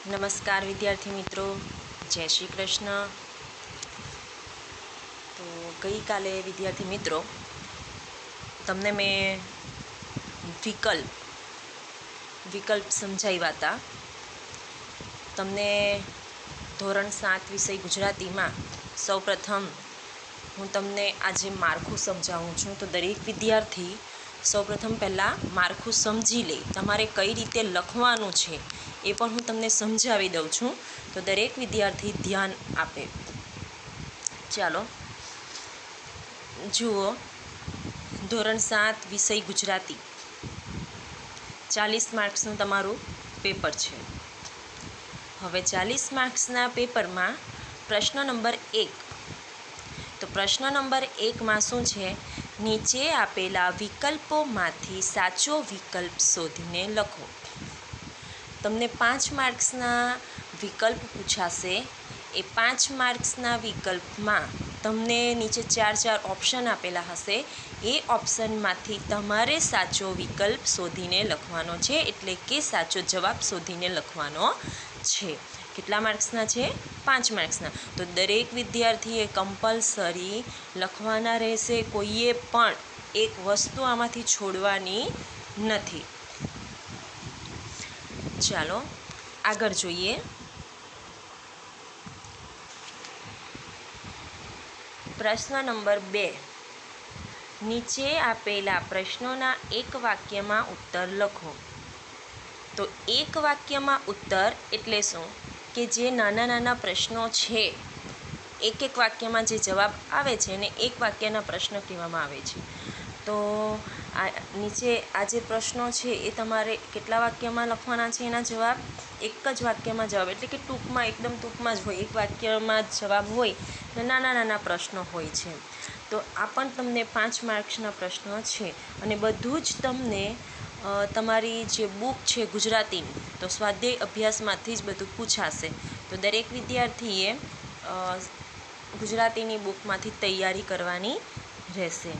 નમસ્કાર વિદ્યાર્થી મિત્રો, જય શ્રી કૃષ્ણ. તો ગઈકાલે વિદ્યાર્થી મિત્રો તમને મેં વિકલ્પ સમજાવ્યા હતા. તમને ધોરણ 7 વિષય ગુજરાતીમાં સૌપ્રથમ હું તમને આજે માળખું સમજાવું છું. તો દરેક વિદ્યાર્થી સૌપ્રથમ પહેલાં માળખું સમજી લે, તમારે કઈ રીતે લખવાનું છે એ પણ હું તમને સમજાવી દઉં છું. તો દરેક વિદ્યાર્થી ધ્યાન આપે. ચાલો જુઓ, ધોરણ 7 વિષય ગુજરાતી 40 માર્ક્સનું તમારું પેપર છે. હવે 40 માર્ક્સના પેપરમાં પ્રશ્ન નંબર 1. તો પ્રશ્ન નંબર 1માં શું છે? નીચે આપેલા વિકલ્પોમાંથી સાચો વિકલ્પ શોધીને લખો. તમને 5 માર્ક્સના વિકલ્પ પૂછાશે. એ 5 માર્ક્સના વિકલ્પમાં તમને નીચે 4 ઓપ્શન આપેલા હશે. એ ઓપ્શનમાંથી તમારે સાચો વિકલ્પ શોધીને લખવાનો છે, એટલે કે સાચો જવાબ શોધીને લખવાનો છે. કેટલા માર્ક્સના છે? 5 માર્ક્સના. તો દરેક વિદ્યાર્થીએ કમ્પલસરી લખવાના રહેશે. કોઈએ પણ એક વસ્તુ આમાંથી છોડવાની નથી. ચાલો આગળ જોઈએ. પ્રશ્ન નંબર 2. નીચે આપેલા પ્રશ્નોના એક વાક્યમાં ઉત્તર લખો. તો એક વાક્યમાં ઉત્તર એટલે શું? કે જે નાના નાના પ્રશ્નો છે, એક વાક્યમાં જે જવાબ આવે છે એને એક વાક્યના પ્રશ્ન કહેવામાં આવે છે. તો નીચે આ જે પ્રશ્નો છે એ તમારે કેટલા વાક્યમાં લખવાના છે? એના જવાબ એક જ વાક્યમાં જવાબ, એટલે કે ટૂંકમાં, એકદમ ટૂંકમાં જ હોય. એક વાક્યમાં જ જવાબ હોય ને નાના નાના પ્રશ્નો હોય છે. તો આ પણ તમને 5 માર્ક્સના પ્રશ્નો છે. અને બધું જ તમને તમારી જે બુક છે ગુજરાતીની, તો સ્વાધ્યાય અભ્યાસમાંથી જ બધું પૂછાશે. તો દરેક વિદ્યાર્થીએ ગુજરાતીની બુકમાંથી તૈયારી કરવાની રહેશે.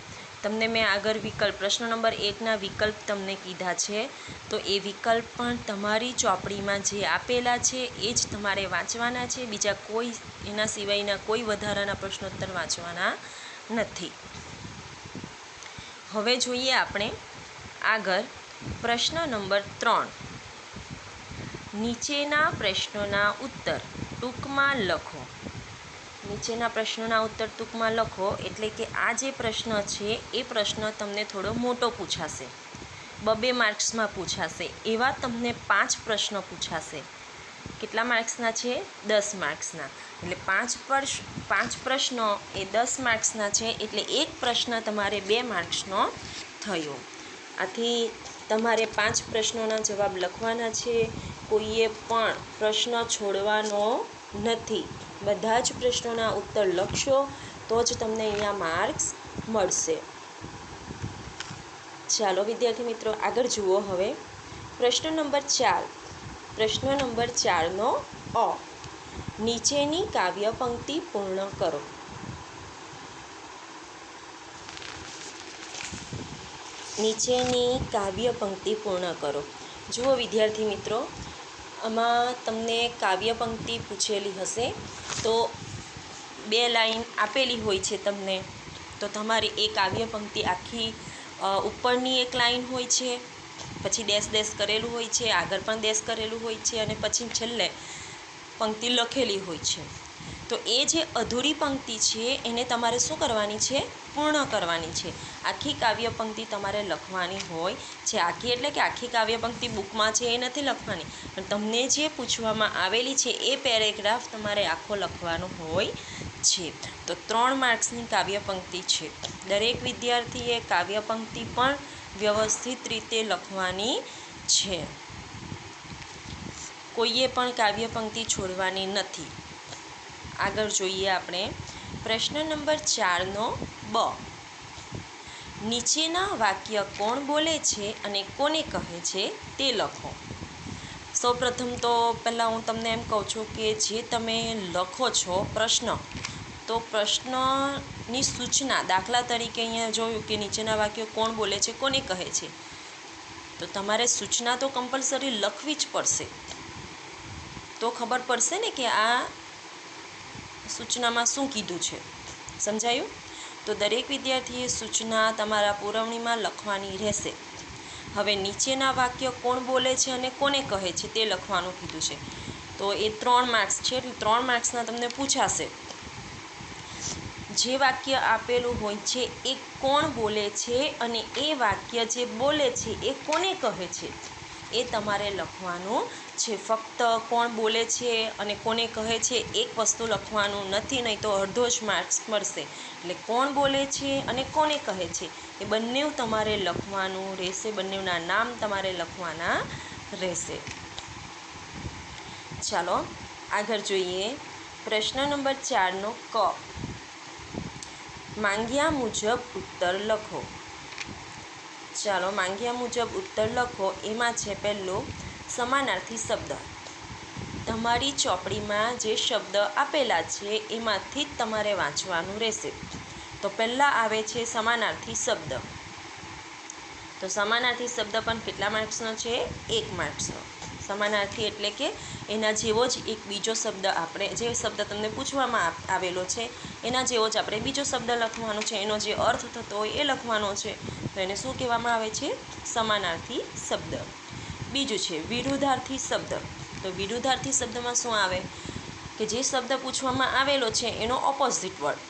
તમને મેં આગળ પ્રશ્ન નંબર 1ના વિકલ્પ તમને કીધા છે. તો એ વિકલ્પ પણ તમારી ચોપડીમાં જે આપેલા છે એ જ તમારે વાંચવાના છે. બીજા કોઈ એના સિવાયના કોઈ વધારાના પ્રશ્નોત્તર વાંચવાના નથી. હવે જોઈએ આપણે આગળ પ્રશ્ન નંબર 3. નીચેના પ્રશ્નોના ઉત્તર ટૂંકમાં લખો. નીચેના પ્રશ્નોના ઉત્તર ટૂંકમાં લખો એટલે કે આ જે પ્રશ્ન છે એ પ્રશ્ન તમને થોડો મોટો પૂછાશે, 2 માર્ક્સમાં પૂછાશે. એવા તમને 5 પ્રશ્નો પૂછાશે. કેટલા માર્ક્સના છે? 10 માર્ક્સના. એટલે 5 પ્રશ્નો એ 10 માર્ક્સના છે. એટલે એક પ્રશ્ન તમારે 2 માર્ક્સનો થયો. આથી તમારે 5 પ્રશ્નોના જવાબ લખવાના છે. કોઈએ પણ પ્રશ્ન છોડવાનો નથી. બધા જ પ્રશ્નોના ઉત્તર લખશો તો જ તમને અહીંયા માર્ક્સ મળશે. ચાલો વિદ્યાર્થી મિત્રો આગળ જુઓ. હવે પ્રશ્ન નંબર 4. પ્રશ્ન નંબર 4નો અ. નીચેની કાવ્ય પંક્તિ પૂર્ણ કરો. નીચેની કાવ્ય પંક્તિ પૂર્ણ કરો. જુઓ વિદ્યાર્થી મિત્રો, આમાં તમને કાવ્ય પંક્તિ પૂછેલી હશે. તો 2 લાઈન આપેલી હોય છે તમને. તો તમારી એ કાવ્ય પંક્તિ આખી ઉપરની એક લાઈન હોય છે, પછી ડેશ કરેલું હોય છે, આગળ પણ ડેશ કરેલું હોય છે, અને પછી છેલ્લે પંક્તિ લખેલી હોય છે. તો એ જે અધૂરી પંક્તિ છે એને તમારે શું કરવાની છે? પૂર્ણ કરવાની છે. આખી કાવ્ય પંક્તિ તમારે લખવાની હોય છે. આખી એટલે કે આખી કાવ્ય પંક્તિ બુકમાં છે એ નથી લખવાની, પણ તમને જે પૂછવામાં આવેલી છે એ પેરેગ્રાફ તમારે આખો લખવાનો હોય છે. તો 3 માર્ક્સની કાવ્ય પંક્તિ છે. દરેક વિદ્યાર્થીએ કાવ્ય પંક્તિ પણ વ્યવસ્થિત રીતે લખવાની છે. કોઈએ પણ કાવ્ય પંક્તિ છોડવાની નથી. આગળ જોઈએ આપણે પ્રશ્ન નંબર 4નો બ. નીચેના વાક્ય કોણ બોલે છે અને કોને કહે છે તે લખો. સૌપ્રથમ તો પહેલાં હું તમને એમ કહું છું કે જે તમે લખો છો પ્રશ્ન, તો પ્રશ્નની સૂચના, દાખલા તરીકે અહીંયા જોયું કે નીચેના વાક્યો કોણ બોલે છે, કોને કહે છે, તો તમારે સૂચના તો કમ્પલસરી લખવી જ પડશે. તો તો ખબર પડશે ને કે આ સૂચનામાં શું કીધું છે. સમજાયું? તો દરેક વિદ્યાર્થીએ સૂચના તમારા પુરવણીમાં લખવાની રહેશે. હવે નીચેના વાક્ય કોણ બોલે છે અને કોને કહે છે તે લખવાનું કીધું છે. તો એ 3 માર્ક્સ છે, એટલે 3 માર્ક્સના તમને પૂછાશે. જે વાક્ય આપેલું હોય છે એ કોણ બોલે છે અને એ વાક્ય જે બોલે છે એ કોને કહે છે એ તમારે લખવાનું છે. ફક્ત કોણ બોલે છે અને કોને કહે છે એક વસ્તુ લખવાનું નથી, નહીં તો અડધો જ માર્ક્સ મળશે. એટલે કોણ બોલે છે અને કોને કહે છે એ બંને તમારે લખવાનું રહેશે, બંનેના નામ તમારે લખવાના રહેશે. ચાલો આગળ જોઈએ. પ્રશ્ન નંબર 4 ક. માંગ્યા મુજબ ઉત્તર લખો. ચાલો માંગ્યા મુજબ ઉત્તર લખો. એમાં છે પહેલો સમાનાર્થી શબ્દ. તમારી ચોપડીમાં જે શબ્દ આપેલા છે એમાંથી જ તમારે વાંચવાનું રહેશે. તો પહેલાં આવે છે સમાનાર્થી શબ્દ. તો સમાનાર્થી શબ્દ પણ કેટલા માર્ક્સનો છે? 1 માર્ક્સનો. સમાનાર્થી એટલે કે એના જેવો જ એક બીજો શબ્દ, આપણે જે શબ્દ તમને પૂછવામાં આવેલો છે એના જેવો જ આપણે બીજો શબ્દ લખવાનો છે, એનો જે અર્થ થતો હોય એ લખવાનો છે. તો એને શું કહેવામાં આવે છે? સમાનાર્થી શબ્દ. બીજું છે વિરુદ્ધાર્થી શબ્દ. તો વિરુદ્ધાર્થી શબ્દમાં શું આવે કે જે શબ્દ પૂછવામાં આવેલો છે એનો ઓપોઝિટ વર્ડ,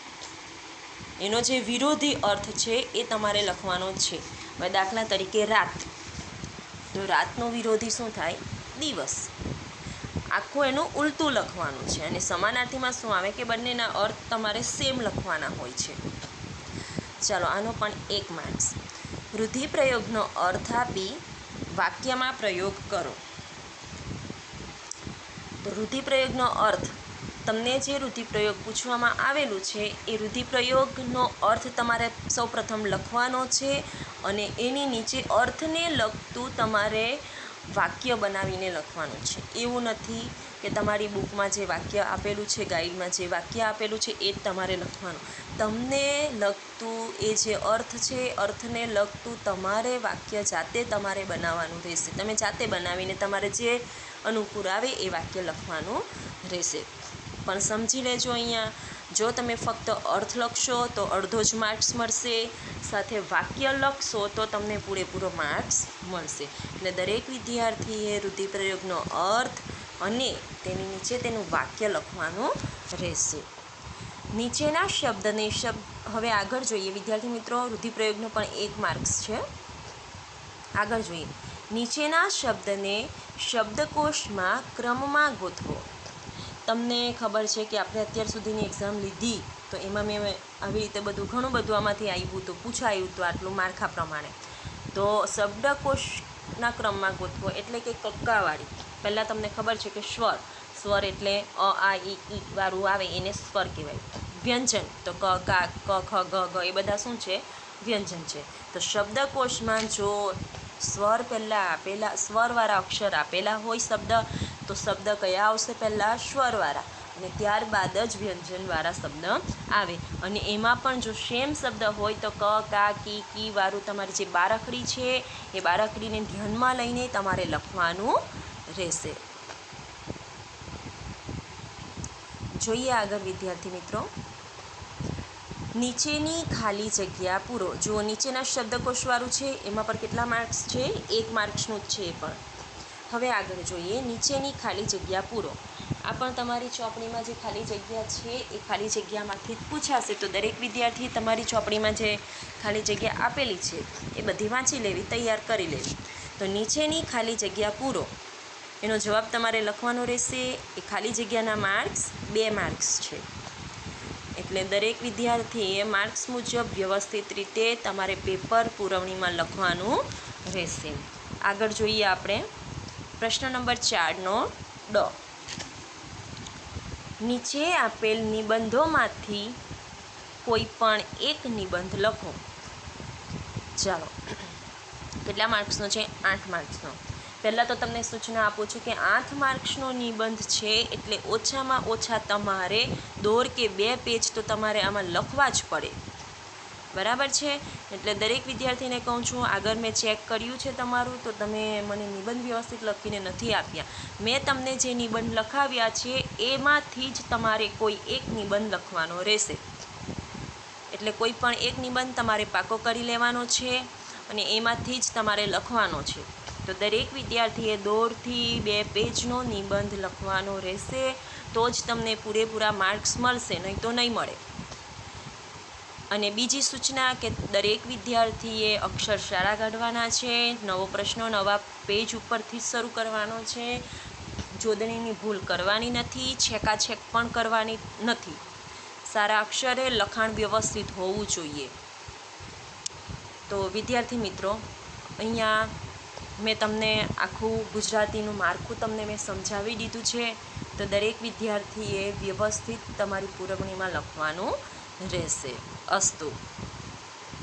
એનો જે વિરોધી અર્થ છે એ તમારે લખવાનો છે. હવે દાખલા તરીકે રાત. તો રાતનો વિરોધી શું થાય? દિવસ. આખું એનું ઉલટું લખવાનું છે. અને સમાનાર્થીમાં શું આવે કે બંનેના અર્થ તમારે સેમ લખવાના હોય છે. ચાલો આનો પણ 1 માર્ક્સ. રૂઢિપ્રયોગનો અર્થ આપી વાક્યમાં પ્રયોગ કરો. તો રૂઢિપ્રયોગનો અર્થ, તમને જે રૂઢિપ્રયોગ પૂછવામાં આવેલું છે એ રૂઢિપ્રયોગનો અર્થ તમારે સૌપ્રથમ લખવાનો છે અને એની નીચે અર્થને લગતું તમારે વાક્ય બનાવીને લખવાનું છે. એવું નથી કે તમારી બુકમાં જે વાક્ય આપેલું છે, ગાઈડમાં જે વાક્ય આપેલું છે એ જ તમારે લખવાનું. તમને લગતું એ જે અર્થ છે, અર્થને લગતું તમારે વાક્ય જાતે તમારે બનાવવાનું રહેશે. તમે જાતે બનાવીને તમારે જે અનુકૂળ આવે એ વાક્ય લખવાનું રહેશે. પણ સમજી લેજો, અહીંયા જો તમે ફક્ત અર્થ લખશો તો અડધો જ માર્ક્સ મળશે, સાથે વાક્ય લખશો તો તમને પૂરેપૂરો માર્ક્સ મળશે. એટલે દરેક વિદ્યાર્થીએ રૂઢિપ્રયોગનો અર્થ અને તેની નીચે તેનું વાક્ય લખવાનું રહેશે. નીચેના શબ્દને હવે આગળ જોઈએ વિદ્યાર્થી મિત્રો. રૂઢિપ્રયોગનો પણ 1 માર્ક્સ છે. આગળ જોઈએ. નીચેના શબ્દને શબ્દકોશમાં ક્રમમાં ગોઠવો. તમને ખબર છે કે આપણે અત્યાર સુધીની એક્ઝામ લીધી તો એમાં મેં આવી રીતે ઘણું બધું આમાંથી આવ્યું હતું, પૂછાયું હતું આટલું માળખા પ્રમાણે. તો શબ્દકોશના ક્રમમાં ગોઠવો એટલે કે કક્કાવાળી. પહેલાં તમને ખબર છે કે સ્વર એટલે અ આ ઈ વાળું આવે એને સ્વર કહેવાય. વ્યંજન તો ક કા ક ખ ગ ગ એ બધા શું છે? વ્યંજન છે. તો શબ્દકોશમાં જો સ્વર પહેલાં આપેલા, સ્વરવાળા અક્ષર આપેલા હોય શબ્દ, તો શબ્દ કયા આવશે? પહેલાં સ્વરવાળા, અને ત્યારબાદ જ વ્યંજનવાળા શબ્દ આવે. અને એમાં પણ જો સેમ શબ્દ હોય તો ક કા કી કી વાળું તમારી જે બારાખડી છે એ બારાખડીને ધ્યાનમાં લઈને તમારે લખવાનું રહેશે. જોઈએ આગળ વિદ્યાર્થી મિત્રો. નીચેની ખાલી જગ્યા પૂરો. જો નીચેના શબ્દકોશવાળું છે એમાં પર કેટલા માર્ક્સ છે? 1 માર્ક્સનું જ છે એ પણ. હવે આગળ જોઈએ. નીચેની ખાલી જગ્યા પૂરો. આ પણ તમારી ચોપડીમાં જે ખાલી જગ્યા છે એ ખાલી જગ્યામાંથી જ પૂછાશે. તો દરેક વિદ્યાર્થી તમારી ચોપડીમાં જે ખાલી જગ્યા આપેલી છે એ બધી વાંચી લેવી, તૈયાર કરી લેવી. તો નીચેની ખાલી જગ્યા પૂરો એનો જવાબ તમારે લખવાનો રહેશે. એ ખાલી જગ્યાના માર્ક્સ 2 માર્ક્સ છે. એટલે દરેક વિદ્યાર્થીએ માર્ક્સ મુજબ વ્યવસ્થિત રીતે તમારે પેપર પુરવણીમાં લખવાનું રહેશે. આગળ જોઈએ આપણે પ્રશ્ન નંબર 4 ડ. નીચે આપેલ નિબંધોમાંથી કોઈ પણ એક નિબંધ લખો. ચાલો કેટલા માર્ક્સનો છે? 8 માર્ક્સનો. પહેલાં તો તમને સૂચના આપું છું કે 8 માર્ક્સનો નિબંધ છે એટલે ઓછામાં ઓછા તમારે 1.5 કે 2 પેજ તો તમારે આમાં લખવા જ પડે. બરાબર છે. એટલે દરેક વિદ્યાર્થીને કહું છું, આગળ મેં ચેક કર્યું છે તમારું, તો તમે મને નિબંધ વ્યવસ્થિત લખીને નથી આપ્યા. મેં તમને જે નિબંધ લખાવ્યા છે એમાંથી જ તમારે કોઈ એક નિબંધ લખવાનો રહેશે. એટલે કોઈ પણ એક નિબંધ તમારે પાકો કરી લેવાનો છે અને એમાંથી જ તમારે લખવાનો છે. તો દરેક વિદ્યાર્થીએ 1.5 થી 2 પેજનો નિબંધ લખવાનો રહેશે, તો જ તમને પૂરેપૂરા માર્ક્સ મળશે, નહીં તો નહીં મળે. અને બીજી સૂચના કે દરેક વિદ્યાર્થીએ અક્ષર સારા કાઢવાના છે. નવો પ્રશ્નો નવા પેજ ઉપરથી જ શરૂ કરવાનો છે. જોડણીની ભૂલ કરવાની નથી, છેકાછેક પણ કરવાની નથી. સારા અક્ષરે લખાણ વ્યવસ્થિત હોવું જોઈએ. તો વિદ્યાર્થી મિત્રો, અહીંયા મેં તમને આખું ગુજરાતીનું માળખું તમને મેં સમજાવી દીધું છે. તો દરેક વિદ્યાર્થીએ વ્યવસ્થિત તમારી પૂરવણીમાં લખવાનું રહેશે. અસ્તુ.